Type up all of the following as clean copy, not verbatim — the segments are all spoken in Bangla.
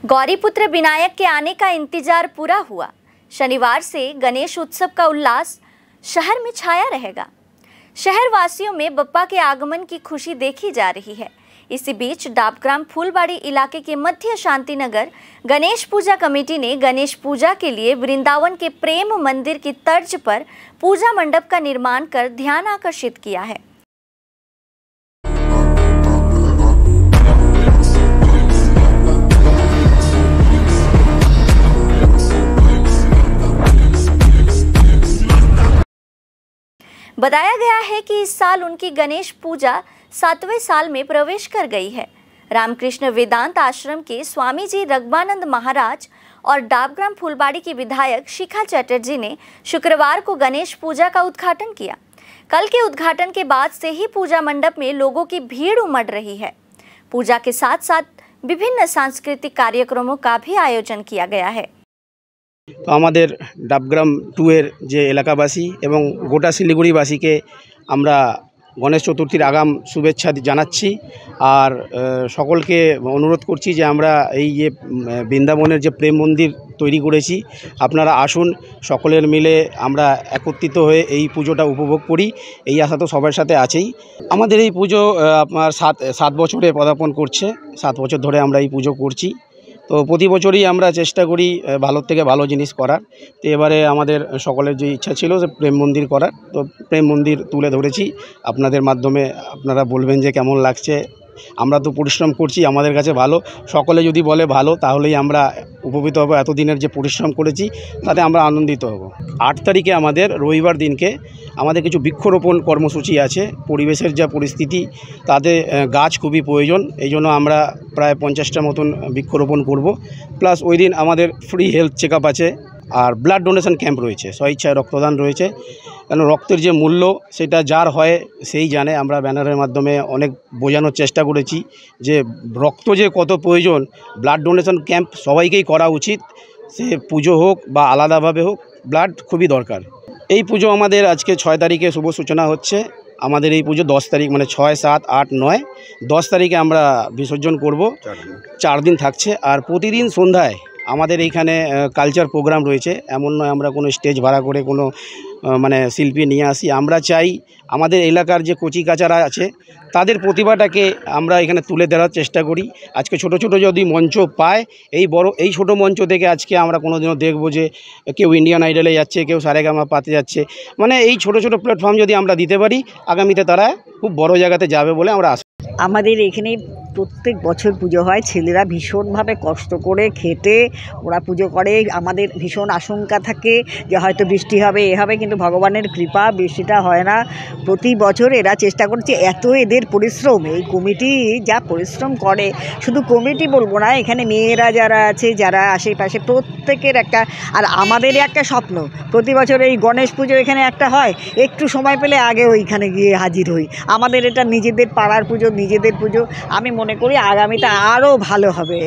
गौरीपुत्र विनायक के आने का इंतजार पूरा हुआ। शनिवार से गणेश उत्सव का उल्लास शहर में छाया रहेगा। शहर वासियों में बप्पा के आगमन की खुशी देखी जा रही है। इसी बीच डाबग्राम फूलबाड़ी इलाके के मध्य शांतिनगर गणेश पूजा कमेटी ने गणेश पूजा के लिए वृंदावन के प्रेम मंदिर की तर्ज पर पूजा मंडप का निर्माण कर ध्यान आकर्षित किया है। बताया गया है कि इस साल उनकी गणेश पूजा 7वें साल में प्रवेश कर गई है। रामकृष्ण वेदांत आश्रम के स्वामी जी रघबानंद महाराज और डाबग्राम फूलबाड़ी की विधायक शिखा चटर्जी ने शुक्रवार को गणेश पूजा का उद्घाटन किया। कल के उद्घाटन के बाद से ही पूजा मंडप में लोगों की भीड़ उमड़ रही है। पूजा के साथ साथ विभिन्न सांस्कृतिक कार्यक्रमों का भी आयोजन किया गया है। तो हमारे डाबग्राम 2 एर जे एलाकाबासी एवं गोटा शिलिगुड़ीबासी के आमरा गणेश चतुर्थीर आगाम शुभेच्छा जानाচ্ছি और सकल के अनुरोध करছি যে আমরা এই যে বৃন্দাবনের যে প্রেম মন্দির তৈরি করেছি আপনারা আসুন সকলের মিলে আমরা একত্রিত হয়ে এই পুজোটা উপভোগ করি। এই আশা তো সবার সাথে আছেই। আমাদের এই পুজো আপনার 7 বছরে পদার্পণ করছে। 7 বছর ধরে আমরা এই পুজো করছি। তো প্রতি বছরই আমরা চেষ্টা করি ভালো থেকে ভালো জিনিস করার। তো এবারে আমাদের সকলের যে ইচ্ছা ছিল যে প্রেম মন্দির করার, তো প্রেম মন্দির তুলে ধরেছি। আপনাদের মাধ্যমে আপনারা বলবেন যে কেমন লাগছে। আমরা তো পরিশ্রম করছি, আমাদের কাছে ভালো। সকলে যদি বলে ভালো তাহলেই আমরা উপকৃত হব। এতদিনের যে পরিশ্রম করেছি তাতে আমরা আনন্দিত হব। 8 তারিখে আমাদের রবিবার দিনকে আমাদের কিছু বৃক্ষরোপণ কর্মসূচি আছে। পরিবেশের যা পরিস্থিতি তাতে গাছ খুবই প্রয়োজন। এই জন্য আমরা প্রায় 50টা মতন বৃক্ষরোপণ করব। প্লাস ওই দিন আমাদের ফ্রি হেলথ চেক আপ আছে আর ব্লাড ডোনেশন ক্যাম্প রয়েছে, স্বেচ্ছায় রক্তদান রয়েছে। কেন রক্তের যে মূল্য সেটা যার হয় সেই জানে। আমরা ব্যানারের মাধ্যমে অনেক বোঝানোর চেষ্টা করেছি যে রক্ত যে কত প্রয়োজন। ব্লাড ডোনেশন ক্যাম্প সবাইকেই করা উচিত, সে পুজো হোক বা আলাদাভাবে হোক, ব্লাড খুবই দরকার। এই পুজো আমাদের আজকে 6 তারিখে শুভ সূচনা হচ্ছে। আমাদের এই পুজো 10 তারিখ মানে 6, 7, 8, 9, 10 তারিখে আমরা বিসর্জন করব। 4 দিন থাকছে। আর প্রতিদিন সন্ধ্যায় আমাদের এইখানে কালচার প্রোগ্রাম রয়েছে। এমন নয় আমরা কোনো স্টেজ ভাড়া করে কোনো মানে শিল্পী নিয়ে আসি। আমরা চাই আমাদের এলাকার যে কচি কাচারা আছে তাদের প্রতিভাটাকে আমরা এখানে তুলে ধরার চেষ্টা করি। আজকে ছোট ছোট যদি মঞ্চ পায়, এই ছোট মঞ্চ থেকে আজকে আমরা কোনোদিনও দেখব যে কেউ ইন্ডিয়ান আইডলে যাচ্ছে, কেউ সারেগামা পাতে যাচ্ছে। মানে এই ছোট ছোট প্ল্যাটফর্ম যদি আমরা দিতে পারি আগামীতে তারা খুব বড় জায়গাতে যাবে বলে আমরা আশা। আমাদের এখানে প্রত্যেক বছর পুজো হয়। ছেলেরা ভীষণভাবে কষ্ট করে খেটে ওরা পুজো করে। আমাদের ভীষণ আশঙ্কা থাকে যে হয়তো বৃষ্টি হবে, এ হবে, কিন্তু ভগবানের কৃপা বৃষ্টিটা হয় না। প্রতি বছর এরা চেষ্টা করছে। এত এদের পরিশ্রম, এই কমিটি যা পরিশ্রম করে, শুধু কমিটি বলবো না, এখানে মেয়েরা যারা আছে, যারা আশেপাশে প্রত্যেকের একটা, আর আমাদেরই একটা স্বপ্ন প্রতি বছর এই গণেশ পুজো এখানে একটা হয়। একটু সময় পেলে আগে ওইখানে গিয়ে হাজির হই। আমাদের এটা নিজেদের পাড়ার পুজো, নিজেদের পুজো। আমি মনে করি আগামীটা আরও ভালো হবে।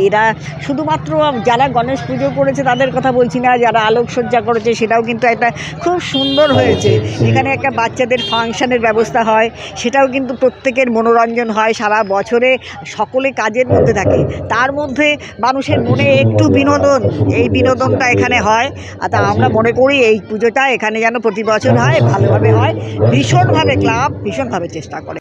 এরা শুধুমাত্র যারা গণেশ পুজো করেছে তাদের কথা বলছি না, যারা আলোকসজ্জা করেছে সেটাও কিন্তু একটা খুব সুন্দর হয়েছে। এখানে একটা বাচ্চাদের ফাংশনের ব্যবস্থা হয়, সেটাও কিন্তু প্রত্যেকের মনোরঞ্জন হয়। সারা বছরে সকলে কাজের মধ্যে থাকে, তার মধ্যে মানুষের মনে একটু বিনোদন, এই বিনোদনটা এখানে হয়। তা আমরা মনে করি এই পুজোটা এখানে যেন প্রতি বছর হয়, ভালোভাবে হয়। ভীষণভাবে ক্লাব ভীষণভাবে চেষ্টা করে।